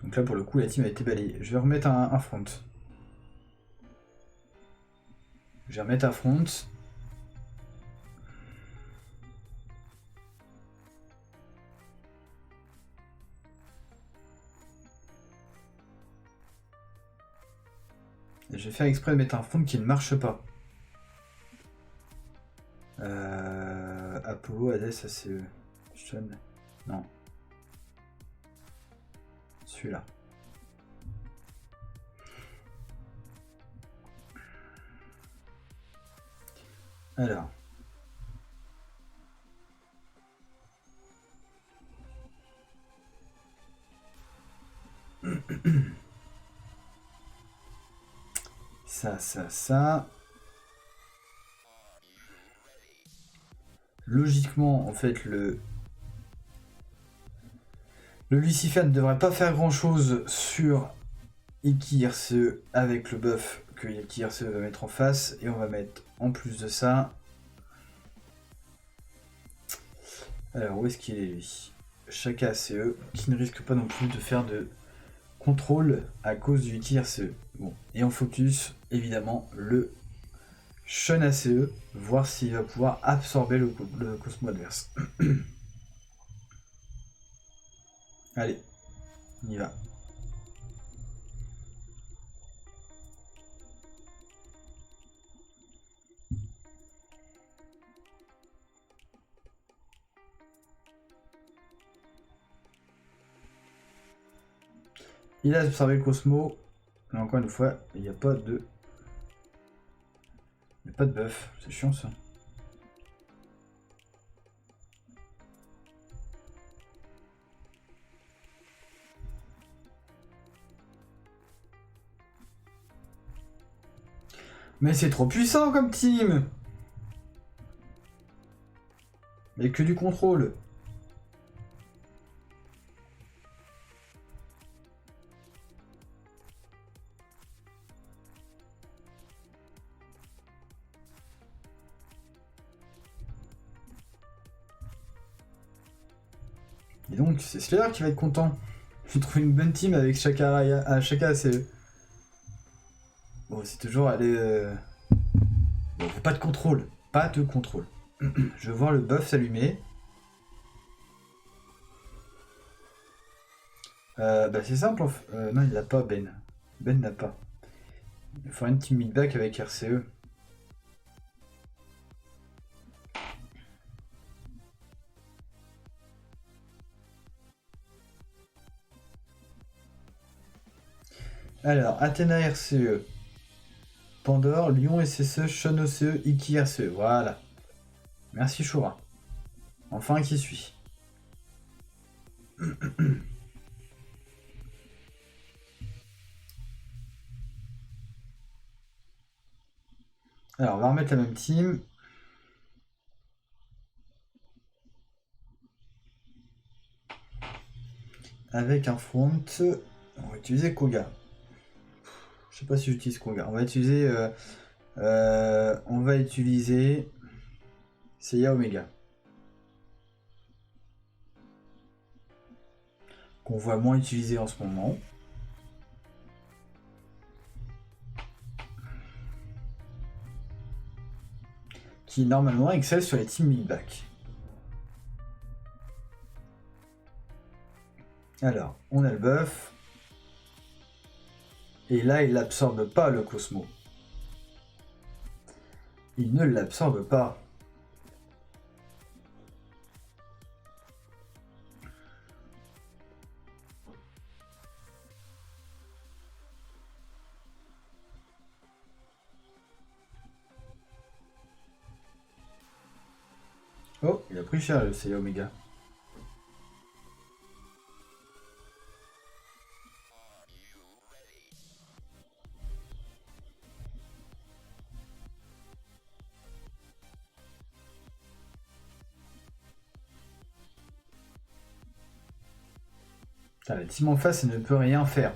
[SPEAKER 1] Donc là, pour le coup, la team a été balayée. Je vais remettre un front. Je vais remettre un front. Et je vais faire exprès de mettre un front qui ne marche pas. Apollo, Hades, ACE. Shun. Non. Celui-là. Alors. Ça. Logiquement, en fait, le Lucifer ne devrait pas faire grand chose sur Iki RCE avec le buff que Iki RCE va mettre en face. Et on va mettre en plus de ça. Alors, où est-ce qu'il est lui? Shaka ACE, qui ne risque pas non plus de faire de contrôle à cause du Iki RCE. Bon, et en focus, évidemment, le Shun ACE, voir s'il va pouvoir absorber le Cosmo adverse. Allez, on y va. Il a absorbé le Cosmo, mais encore une fois, il n'y a pas de... Il n'y a pas de buff, c'est chiant ça. Mais c'est trop puissant comme team! Mais que du contrôle. Et donc, c'est Slayer qui va être content. J'ai trouvé une bonne team avec Shaka ACE. Bon, c'est toujours aller... Bon, pas de contrôle. Pas de contrôle. Je veux voir le buff s'allumer. Bah c'est simple. Non, il l'a pas, Ben. Ben n'a pas. Il faudra une team mid-back avec RCE. Alors, Athéna RCE. Pandore, Lyon SSE, Sean OCE, Iki RCE. Voilà. Merci Shura. Enfin qui suit. Alors, on va remettre la même team. Avec un front, on va utiliser Koga. Je sais pas si j'utilise Koga. On va utiliser Seiya Omega. Qu'on voit moins utiliser en ce moment. Qui normalement excelle sur les teams Big Back. Alors, on a le buff. Et là, il n'absorbe pas le Cosmo. Il ne l'absorbe pas. Oh, il a pris cher le Seiya Omega. La team en face, elle ne peut rien faire.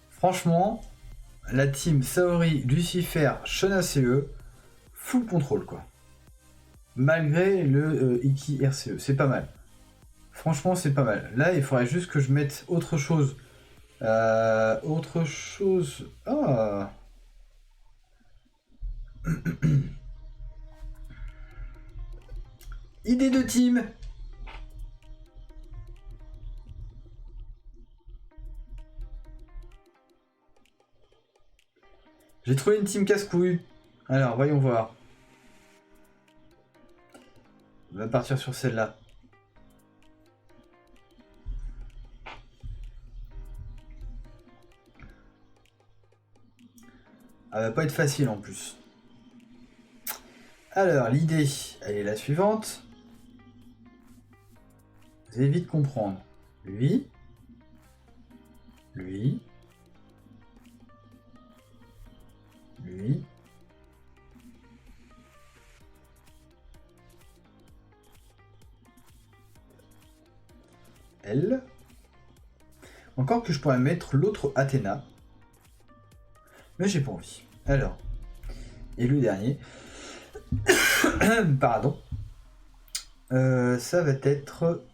[SPEAKER 1] Franchement, la team Saori, Lucifer, Shona CE, full contrôle quoi. Malgré le Iki RCE, c'est pas mal. Franchement, c'est pas mal. Là, il faudrait juste que je mette autre chose. Autre chose. Ah. Idée de team. J'ai trouvé une team casse-couille. Alors, voyons voir. On va partir sur celle-là. Elle va pas être facile en plus. Alors, l'idée, elle est la suivante. Vous allez vite comprendre. Lui. Lui. Lui. Elle. Encore que je pourrais mettre l'autre Athéna. Mais j'ai pas envie. Alors. Et le dernier. Pardon. Ça va être...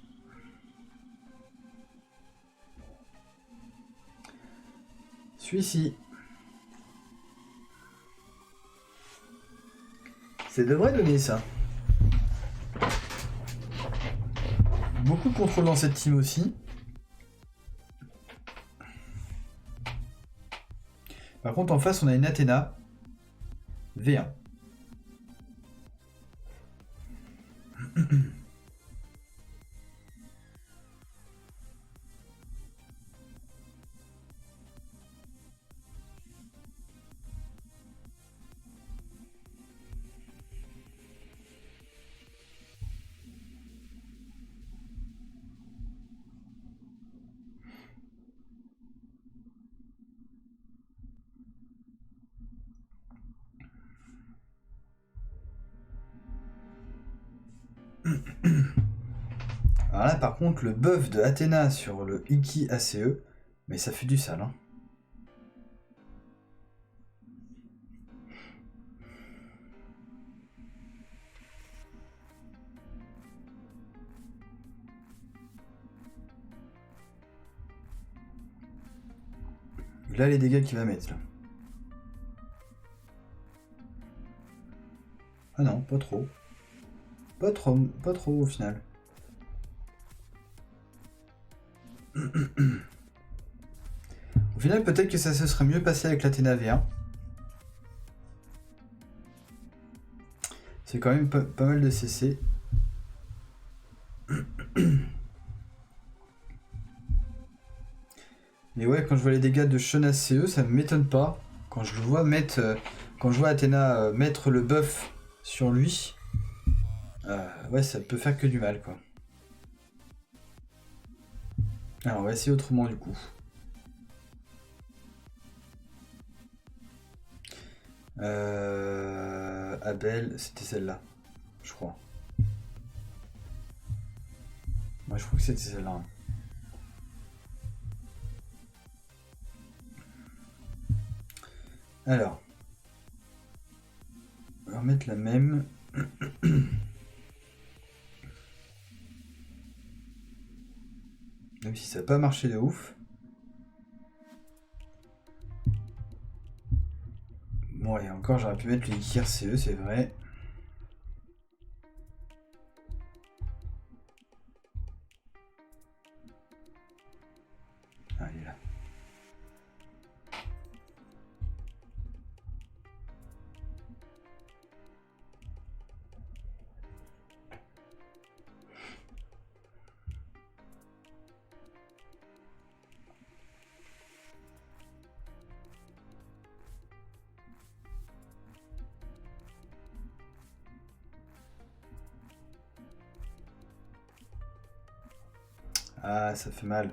[SPEAKER 1] celui-ci. Ça devrait donner ça. Beaucoup de contrôle dans cette team aussi. Par contre, en face, on a une Athéna. V1. Alors là, par contre, le buff de Athéna sur le Iki ACE, mais ça fait du sale. Hein. Là, les dégâts qu'il va mettre. Là. Ah non, pas trop. Pas trop au final. Au final, peut-être que ça se serait mieux passé avec l'Athéna V1. C'est quand même pas mal de CC. Mais ouais, quand je vois les dégâts de Shun ACE, ça m'étonne pas. Quand je le vois mettre... quand je vois Athéna mettre le buff sur lui, ouais, ça peut faire que du mal, quoi. Alors, on va essayer autrement, du coup. Abel, c'était celle-là, je crois. Moi, je crois que c'était celle-là. Hein. Alors, on va remettre la même. Même si ça n'a pas marché de ouf. Bon, et encore, j'aurais pu mettre le Ikir CE, c'est vrai. Ah, il est là. Ah, ça fait mal.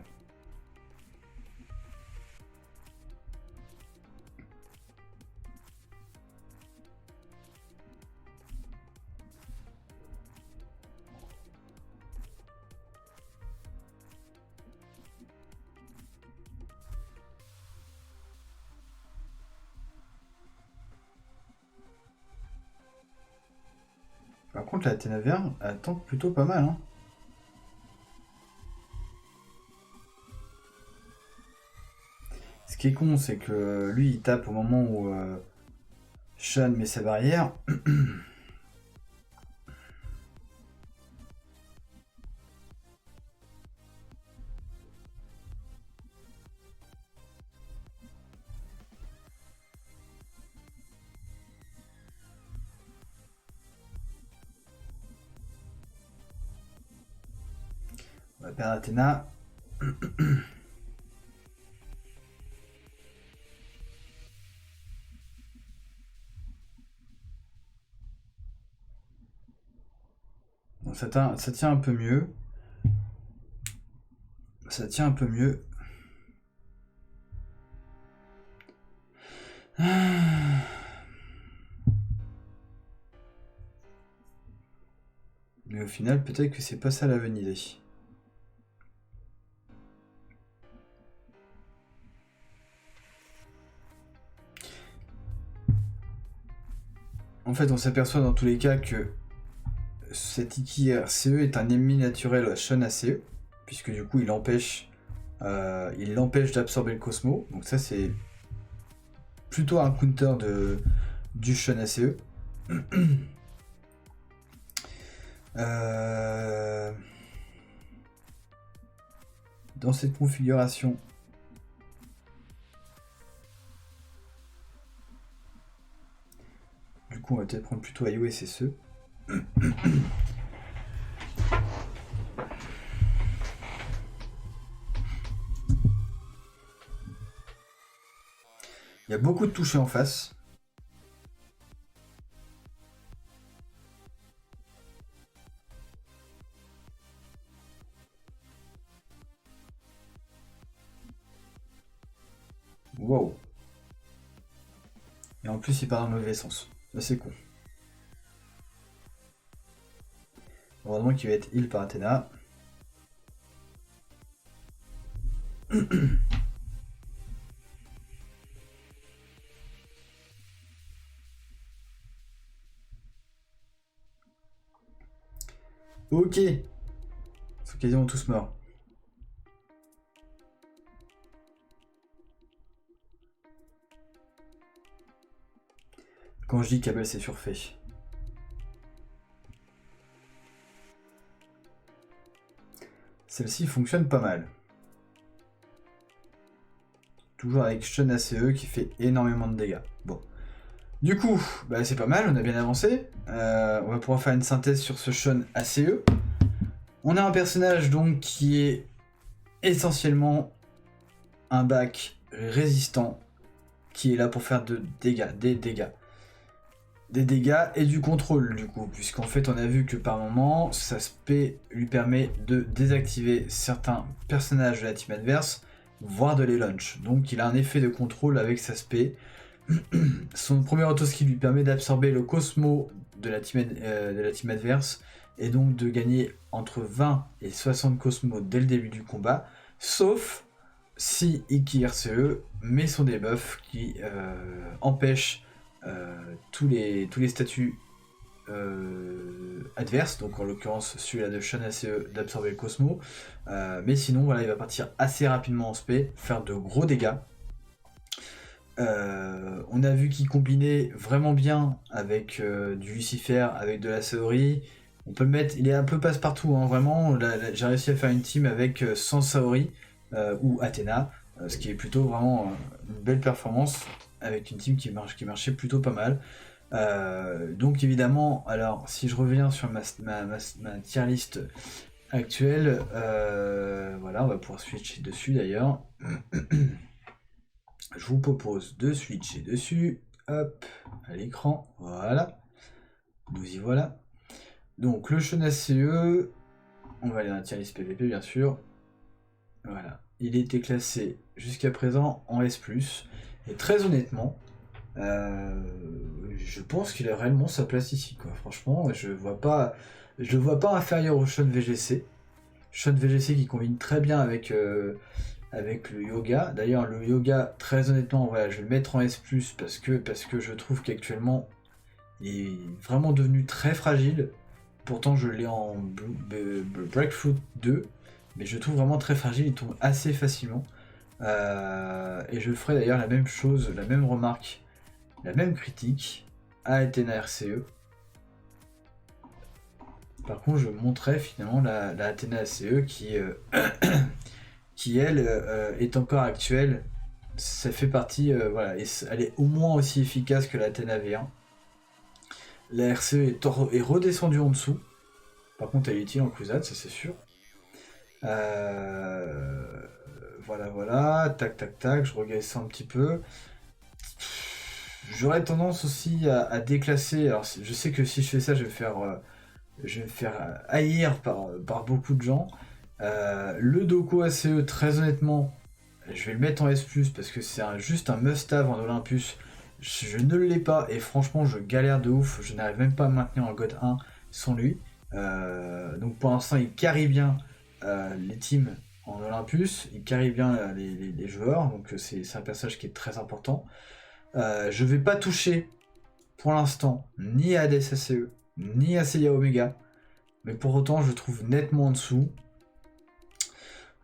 [SPEAKER 1] Par contre, la Athéna elle tank plutôt pas mal. Hein. Ce qui est con, c'est que lui, il tape au moment où Shun met sa barrière. On va perdre Athéna. Bon, ça tient un peu mieux. Ça tient un peu mieux. Mais au final, peut-être que c'est pas ça la bonne idée. En fait, on s'aperçoit dans tous les cas que cet Iki RCE est un ennemi naturel à Shun ACE, puisque du coup il l'empêche d'absorber le Cosmo. Donc ça c'est plutôt un counter du Shun ACE. Dans cette configuration, du coup on va peut-être prendre plutôt IO et SSE. Il y a beaucoup de touchés en face. Wow. Et en plus il part dans le mauvais sens. Ça c'est con. Heureusement qu'il va être heal par Athéna. Ok. Ils sont quasiment tous morts. Quand je dis qu'Abel c'est surfait. Celle-ci fonctionne pas mal. Toujours avec Shun ACE qui fait énormément de dégâts. Bon. Du coup, bah c'est pas mal, on a bien avancé. On va pouvoir faire une synthèse sur ce Shun ACE. On a un personnage donc qui est essentiellement un bac résistant qui est là pour faire des dégâts et du contrôle du coup, puisqu'en fait on a vu que par moment sa spé lui permet de désactiver certains personnages de la team adverse, voire de les launch. Donc il a un effet de contrôle avec sa spé. Son premier auto-skill lui permet d'absorber le Cosmo de la team adverse et donc de gagner entre 20 et 60 Cosmos dès le début du combat, sauf si Iki RCE met son debuff qui empêche tous les statuts adverses, donc en l'occurrence celui-là de Sean ACE d'absorber le Cosmo, mais sinon voilà, il va partir assez rapidement en spé, faire de gros dégâts. On a vu qu'il combinait vraiment bien avec du Lucifer, avec de la Saori. On peut le mettre, il est un peu passe-partout, hein, vraiment. J'ai réussi à faire une team avec sans Saori ou Athéna, ce qui est plutôt vraiment une belle performance avec une team qui marchait plutôt pas mal. Donc évidemment, alors si je reviens sur ma tier list actuelle, voilà, on va pouvoir switcher dessus d'ailleurs. Je vous propose de switcher dessus, hop, à l'écran, voilà, nous y voilà. Donc le Sean ACE, on va aller dans la tier list PVP bien sûr, voilà, il était classé jusqu'à présent en S+, et très honnêtement, je pense qu'il a réellement sa place ici, quoi. Franchement, je le vois pas inférieur au Sean VGC. Sean VGC qui combine très bien avec le yoga. D'ailleurs, le yoga, très honnêtement, voilà, je vais le mettre en S+, parce que je trouve qu'actuellement, il est vraiment devenu très fragile. Pourtant, je l'ai en Breakthrough 2, mais je le trouve vraiment très fragile, il tombe assez facilement. Et je ferai d'ailleurs la même chose, la même remarque, la même critique à Athéna RCE. Par contre, je montrais finalement la Athéna RCE qui, qui elle, est encore actuelle. Ça fait partie, voilà, et elle est au moins aussi efficace que la Athéna V1. La RCE est redescendue en dessous. Par contre, elle est utile en crusade, ça c'est sûr. Voilà, tac, je regarde ça un petit peu. J'aurais tendance aussi à déclasser. Alors, je sais que si je fais ça, je vais me faire haïr par beaucoup de gens. Le Doko ACE, très honnêtement, je vais le mettre en S+, parce que c'est juste un must-have en Olympus. Je ne l'ai pas, et franchement, je galère de ouf. Je n'arrive même pas à me maintenir en God 1 sans lui. Donc pour l'instant, il carry bien les teams en Olympus, il carry bien les joueurs, donc c'est un personnage qui est très important. Je vais pas toucher pour l'instant ni à Hades ACE, ni à Seiya Omega, mais pour autant je trouve nettement en dessous.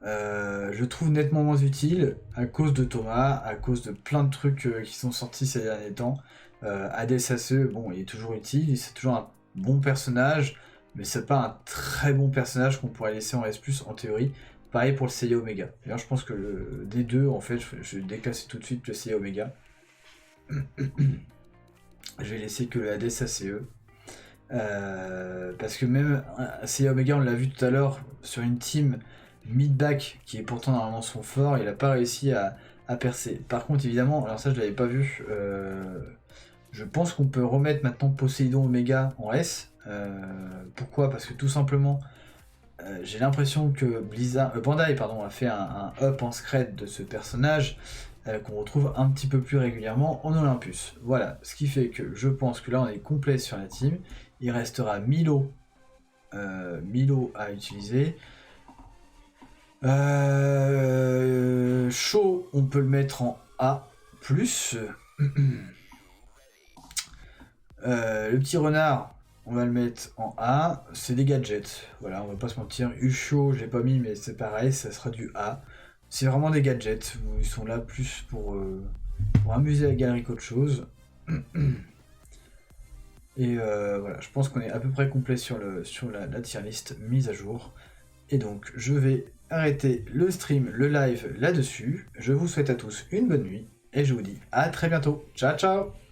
[SPEAKER 1] Je trouve nettement moins utile à cause de Thomas, à cause de plein de trucs qui sont sortis ces derniers temps. Hades ACE, bon, il est toujours utile, c'est toujours un bon personnage, mais c'est pas un très bon personnage qu'on pourrait laisser en S+, en théorie. Pareil pour le Seiya Omega. D'ailleurs, je pense que des deux, en fait, je vais déclasser tout de suite le Seiya Omega. Je vais laisser que le Hades ACE. Parce que même Seiya Omega, on l'a vu tout à l'heure sur une team mid-back qui est pourtant normalement son fort, il n'a pas réussi à percer. Par contre, évidemment, alors ça je l'avais pas vu, je pense qu'on peut remettre maintenant Poséidon Omega en S. Pourquoi? Parce que tout simplement, j'ai l'impression que Bandai a fait un up en scred de ce personnage qu'on retrouve un petit peu plus régulièrement en Olympus. Voilà, ce qui fait que je pense que là on est complet sur la team. Il restera Milo à utiliser. Shaw, on peut le mettre en A+. Le petit renard, on va le mettre en A. C'est des gadgets. Voilà, on va pas se mentir. Usho, je l'ai pas mis, mais c'est pareil, ça sera du A. C'est vraiment des gadgets. Ils sont là plus pour amuser la galerie qu'autre chose. Et voilà, je pense qu'on est à peu près complet sur la tier list mise à jour. Et donc, je vais arrêter le stream, le live là-dessus. Je vous souhaite à tous une bonne nuit et je vous dis à très bientôt. Ciao, ciao!